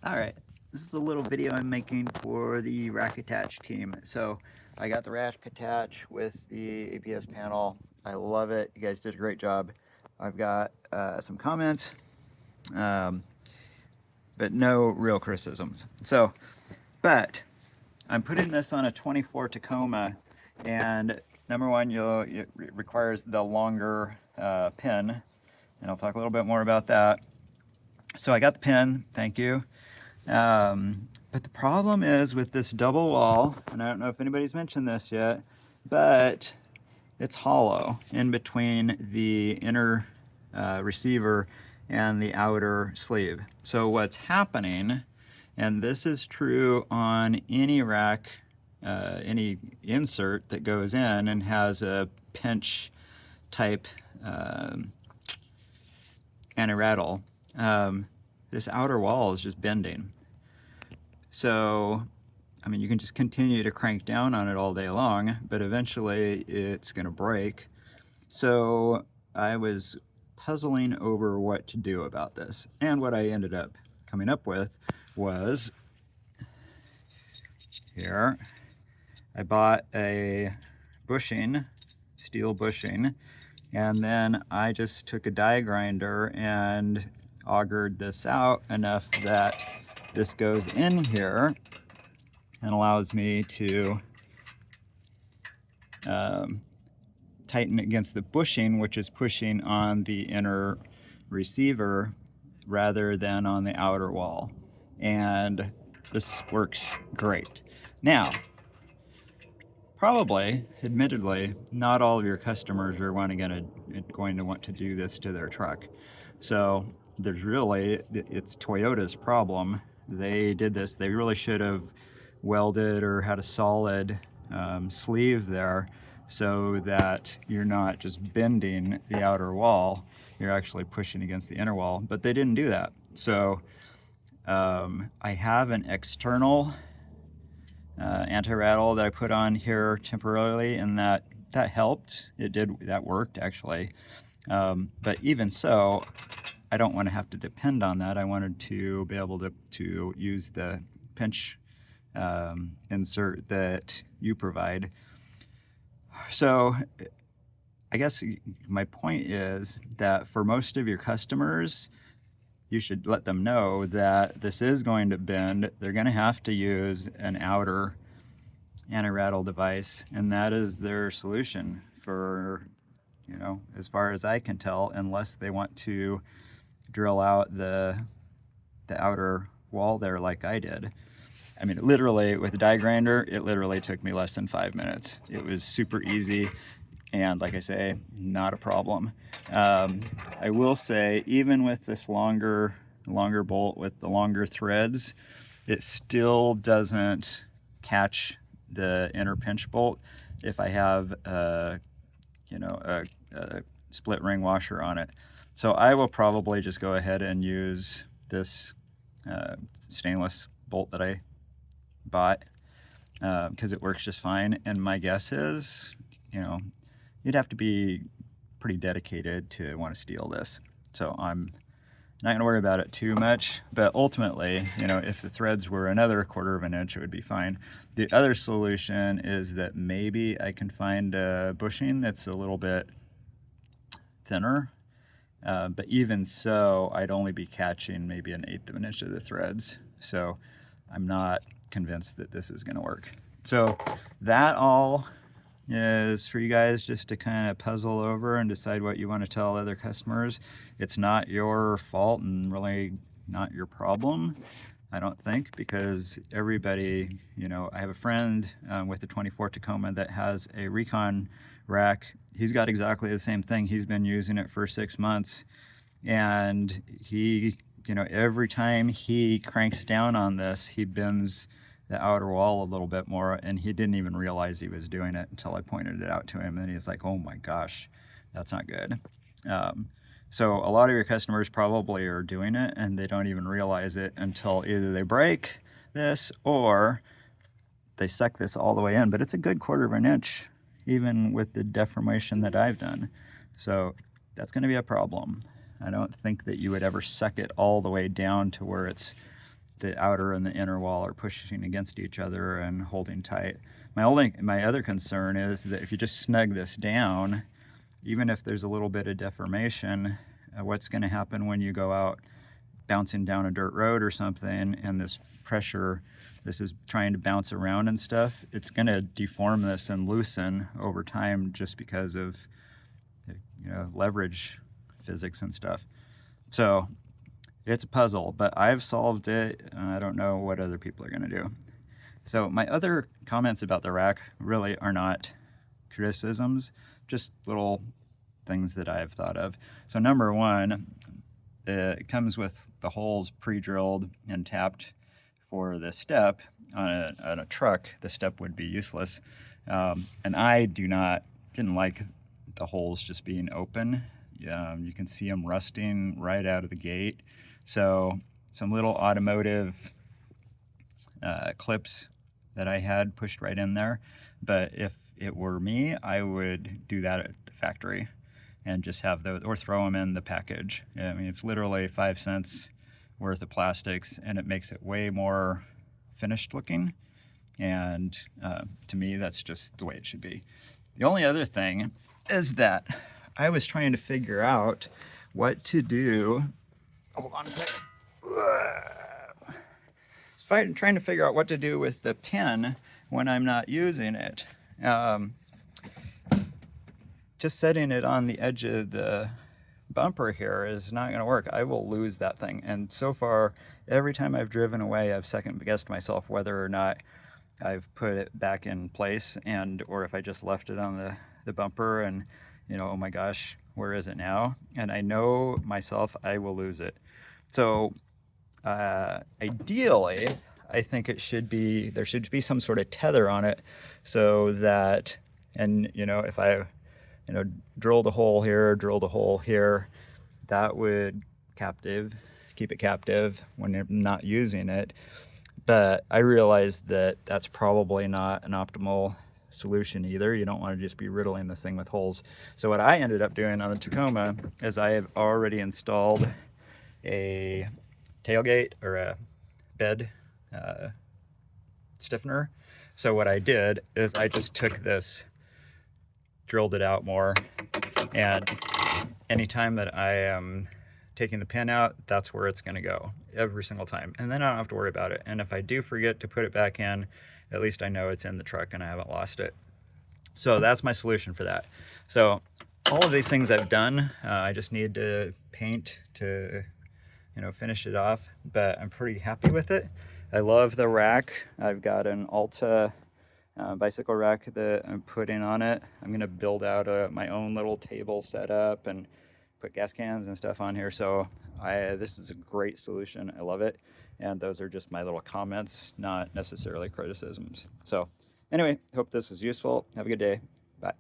All right, this is a little video I'm making for the Rakattach team. So I got the Rakattach with the APS panel. I love it. You guys did a great job. I've got some comments, but no real criticisms. But I'm putting this on a 24 Tacoma, and number one, it requires the longer pin, and I'll talk a little bit more about that. So I got the pin, thank you. But the problem is with this double wall, and I don't know if anybody's mentioned this yet, but it's hollow in between the inner receiver and the outer sleeve. So what's happening, and this is true on any rack, any insert that goes in and has a pinch type anti-rattle, this outer wall is just bending. So, I mean, you can just continue to crank down on it all day long, but eventually it's going to break. So I was puzzling over what to do about this. And what I ended up coming up with was, here, I bought a bushing, steel bushing, and then I just took a die grinder and augered this out enough that this goes in here and allows me to tighten against the bushing, which is pushing on the inner receiver rather than on the outer wall. And this works great. Now, probably, admittedly, not all of your customers are going to want to do this to their truck. So it's Toyota's problem. They did this. They really should have welded or had a solid sleeve there so that you're not just bending the outer wall, you're actually pushing against the inner wall, but they didn't do that. So I have an external anti-rattle that I put on here temporarily, and that helped. That worked actually. But even so, I don't want to have to depend on that. I wanted to be able to use the pinch insert that you provide. So I guess my point is that for most of your customers, you should let them know that this is going to bend. They're going to have to use an outer anti-rattle device, and that is their solution for, as far as I can tell, unless they want to drill out the outer wall there like I did. I mean, literally, with a die grinder, it literally took me less than 5 minutes. It was super easy, and like I say, not a problem. I will say, even with this longer bolt with the longer threads, it still doesn't catch the inner pinch bolt if I have a split ring washer on it. So I will probably just go ahead and use this stainless bolt that I bought because it works just fine. And my guess is, you'd have to be pretty dedicated to want to steal this. So I'm not going to worry about it too much, but ultimately, if the threads were another 1/4 of an inch, it would be fine. The other solution is that maybe I can find a bushing that's a little bit thinner, but even so, I'd only be catching maybe 1/8 of an inch of the threads. So I'm not convinced that this is going to work. So that all is for you guys just to kind of puzzle over and decide what you want to tell other customers. It's not your fault and really not your problem, I don't think, because everybody, I have a friend with a 24 Tacoma that has a Recon rack. He's got exactly the same thing. He's been using it for 6 months, and he, every time he cranks down on this, he bends the outer wall a little bit more, and he didn't even realize he was doing it until I pointed it out to him, and he's like, oh my gosh, that's not good. So a lot of your customers probably are doing it and they don't even realize it until either they break this or they suck this all the way in. But it's a good 1/4 of an inch, even with the deformation that I've done. So that's going to be a problem. I don't think that you would ever suck it all the way down to where it's the outer and the inner wall are pushing against each other and holding tight. My other concern is that if you just snug this down, even if there's a little bit of deformation, what's going to happen when you go out bouncing down a dirt road or something, and this pressure, this is trying to bounce around and stuff, it's going to deform this and loosen over time just because of, you know, leverage physics and stuff. So it's a puzzle, but I've solved it, and I don't know what other people are going to do. So my other comments about the rack really are not criticisms, just little things that I've thought of. So number one, it comes with the holes pre-drilled and tapped for the step. On a truck, the step would be useless. And I didn't like the holes just being open. You can see them rusting right out of the gate. So some little automotive clips that I had pushed right in there. But if it were me, I would do that at the factory and just have those, or throw them in the package. I mean, it's literally 5 cents worth of plastics, and it makes it way more finished looking. And to me, that's just the way it should be. The only other thing is that I was trying to figure out what to do. Hold on a second. Trying to figure out what to do with the pin when I'm not using it. Just setting it on the edge of the bumper here is not going to work. I will lose that thing. And so far, every time I've driven away, I've second-guessed myself whether or not I've put it back in place, or if I just left it on the bumper and, you know, oh my gosh, where is it now? And I know myself, I will lose it. So ideally, I think there should be some sort of tether on it, so that, and you know, if I, you know, drilled a hole here, that would keep it captive when I'm not using it. But I realized that that's probably not an optimal solution either. You don't want to just be riddling this thing with holes. So what I ended up doing on the Tacoma is I have already installed a tailgate or a bed stiffener. So what I did is I just took this, drilled it out more, and anytime that I am taking the pin out, that's where it's going to go every single time, and then I don't have to worry about it. And if I do forget to put it back in, at least I know it's in the truck and I haven't lost it. So that's my solution for that. So all of these things I've done, I just need to paint to, you know, finish it off, but I'm pretty happy with it. I love the rack. I've got an Alta bicycle rack that I'm putting on it. I'm gonna build out my own little table setup and put gas cans and stuff on here. So this is a great solution. I love it. And those are just my little comments, not necessarily criticisms. So anyway, hope this was useful. Have a good day. Bye.